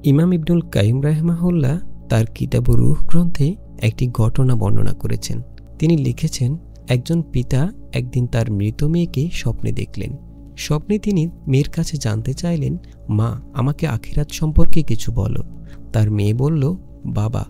ইমাম ইবনুল কাইয়িম রাহিমাহুল্লাহ তার কিতাব রূহ গ্রন্থে একটি ঘটনা বর্ণনা করেছেন। তিনি লিখেছেন, একজন পিতা একদিন তার মৃত মেয়েকে স্বপ্নে দেখলেন। স্বপ্নে তিনি মেয়ের কাছে জানতে চাইলেন, মা, আমাকে আখিরাত সম্পর্কে কিছু বলো। তার মেয়ে বলল, বাবা,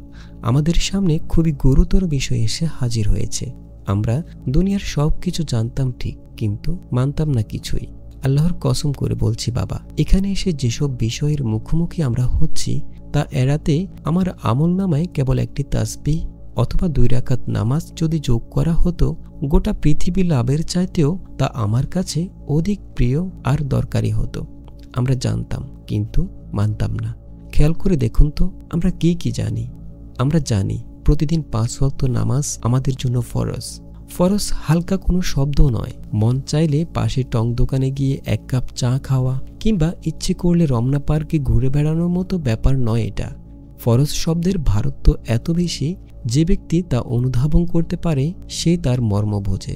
আমাদের সামনে খুবই গুরুতর বিষয় এসে হাজির হয়েছে। আমরা দুনিয়ার সব কিছু জানতাম ঠিক, কিন্তু মানতাম না কিছুই। আল্লাহর কসম করে বলছি বাবা, এখানে এসে যেসব বিষয়ের মুখোমুখি আমরা হচ্ছি তা এড়াতে আমার আমলনামায় কেবল একটি তাসবিহ অথবা 2 রাকাত নামাজ যদি যোগ করা হতো, গোটা পৃথিবী লাভের চাইতেও তা আমার কাছে অধিক প্রিয় আর দরকারি হতো। আমরা জানতাম কিন্তু মানতাম না। খেয়াল করে দেখুন তো, আমরা কি কি জানি? আমরা জানি প্রতিদিন 5 ওয়াক্ত নামাজ আমাদের জন্য ফরজ। ফরজ হালকা কোনো শব্দ নয়। মন চাইলে পাশে টং দোকানে গিয়ে 1 কাপ চা খাওয়া কিংবা ইচ্ছে করলে রমনা পার্কে ঘুরে বেড়ানোর মতো ব্যাপার নয় এটা। ফরজ শব্দের ভারত্ব এত বেশি, যে ব্যক্তি তা অনুধাবন করতে পারে সে তার মর্ম বোঝে।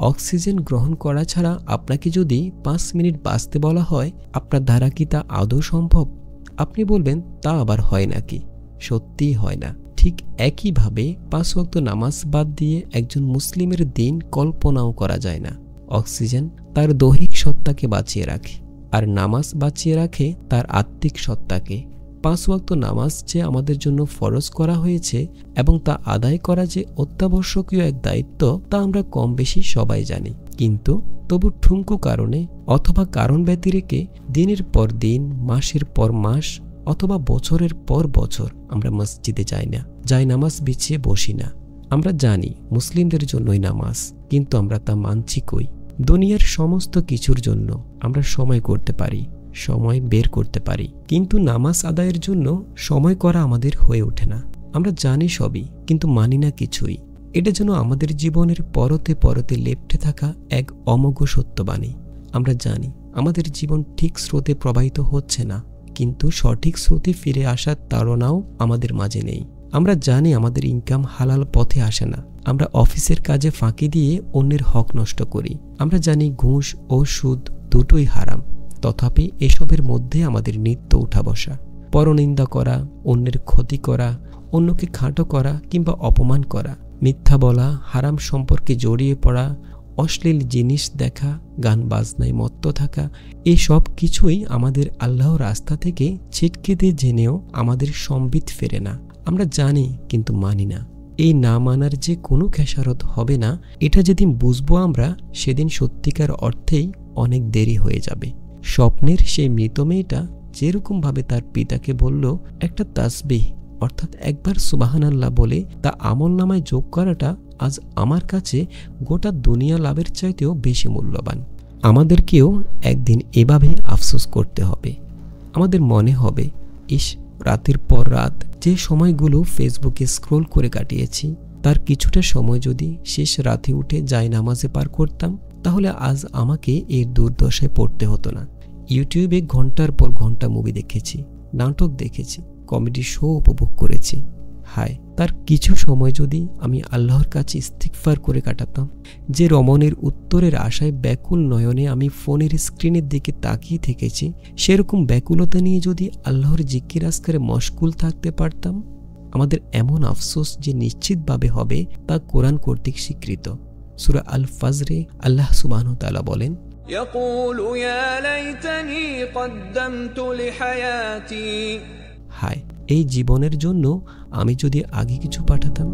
অক্সিজেন গ্রহণ করা ছাড়া আপনাকে যদি 5 মিনিট বাঁচতে বলা হয়, আপনার দ্বারা কি তা আদৌ সম্ভব? আপনি বলবেন, তা আবার হয় নাকি? সত্যিই হয় না। ঠিক একইভাবে 5 ওয়াক্ত নামাজ বাদ দিয়ে একজন মুসলিমের দিন কল্পনাও করা যায় না। অক্সিজেন তার দৈহিক সত্তাকে বাঁচিয়ে রাখে, আর নামাজ বাঁচিয়ে রাখে তার আত্মিক সত্তাকে। 5 ওয়াক্ত নামাজ যে আমাদের জন্য ফরজ করা হয়েছে এবং তা আদায় করা যে অত্যাবশ্যকীয় এক দায়িত্ব, তা আমরা কম বেশি সবাই জানি। কিন্তু তবু ঠুনকো কারণে অথবা কারণ ব্যতিরেকে দিনের পর দিন, মাসের পর মাস অথবা বছরের পর বছর আমরা মসজিদে যাই না, যাই নামাজ বিছিয়ে বসি না। আমরা জানি মুসলিমদের জন্যই নামাজ, কিন্তু আমরা তা মানছি কই? দুনিয়ার সমস্ত কিছুর জন্য আমরা সময় করতে পারি, সময় বের করতে পারি, কিন্তু নামাজ আদায়ের জন্য সময় করা আমাদের হয়ে ওঠে না। আমরা জানি সবই, কিন্তু মানি না কিছুই। এটা যেন আমাদের জীবনের পরতে পরতে লেপ্টে থাকা এক অমোঘ সত্যবাণী। আমরা জানি আমাদের জীবন ঠিক স্রোতে প্রবাহিত হচ্ছে না, কিন্তু সঠিক স্রোতে ফিরে আসার তাড়নাও আমাদের মাঝে নেই। আমরা জানি আমাদের ইনকাম হালাল পথে আসে না। আমরা অফিসের কাজে ফাঁকি দিয়ে অন্যের হক নষ্ট করি। আমরা জানি ঘুষ ও সুদ দুটোই হারাম, তথাপি এসবের মধ্যে আমাদের নিত্য উঠা বসা, পরনিন্দা করা, অন্যের ক্ষতি করা, অন্যকে খাটো করা কিংবা অপমান করা, মিথ্যা বলা, হারাম সম্পর্কে জড়িয়ে পড়া, অশ্লীল জিনিস দেখা, গান বাজনায় মত্ত থাকা, এই সব কিছুই আমাদের আল্লাহর রাস্তা থেকে ছিটকে দিয়ে জেনেও আমাদের সম্বিত ফেরে না। আমরা জানি কিন্তু মানি না। এই না মানার যে কোনো খেসারত হবে না, এটা যেদিন বুঝবো আমরা, সেদিন সত্যিকার অর্থেই অনেক দেরি হয়ে যাবে। স্বপ্নের সেই মৃত মেয়েটা যেরকমভাবে তার পিতাকে বলল, একটা তাসবিহ অর্থাৎ একবার সুবহানাল্লাহ বলে তা আমলনামায় যোগ করাটা আজ আমার কাছে গোটা দুনিয়া লাভের চাইতেও বেশি মূল্যবান। আমাদেরকেও একদিন এভাবে আফসোস করতে হবে। আমাদের মনে হবে, ইস, রাতের পর রাত যে সময়গুলো ফেসবুকে স্ক্রোল করে কাটিয়েছি, তার কিছুটা সময় যদি শেষ রাতে উঠে যাই নামাজে পার করতাম, তাহলে আজ আমাকে এর দুর্দশায় পড়তে হতো না। ইউটিউবে ঘন্টার পর ঘন্টা মুভি দেখেছি, নাটক দেখেছি, কমেডি শো উপভোগ করেছি। হায়, তার কিছু সময় যদি আমি আল্লাহর কাছে ইস্তিগফার করে কাটাতাম, যে রমণের উত্তরের আশায় ব্যাকুল নয়নে আমি ফোনের স্ক্রিনের দিকে তাকিয়ে থেকেছি, সেরকম ব্যাকুলতা নিয়ে যদি আল্লাহর জিকির আজকারে মশগুল থাকতে পারতাম, আমাদের এমন আফসোস যে নিশ্চিতভাবে হবে তা কোরআন কর্তৃক স্বীকৃত। সূরা আল ফাজরে আল্লাহ সুবহানাহু ওয়া তাআলা বলেন, ইয়াকুলু ইয়া লাইতানি কদ্দামতু লিহায়াতি। হায়, এই জীবনের জন্য আমি যদি আগে কিছু পাঠাতাম।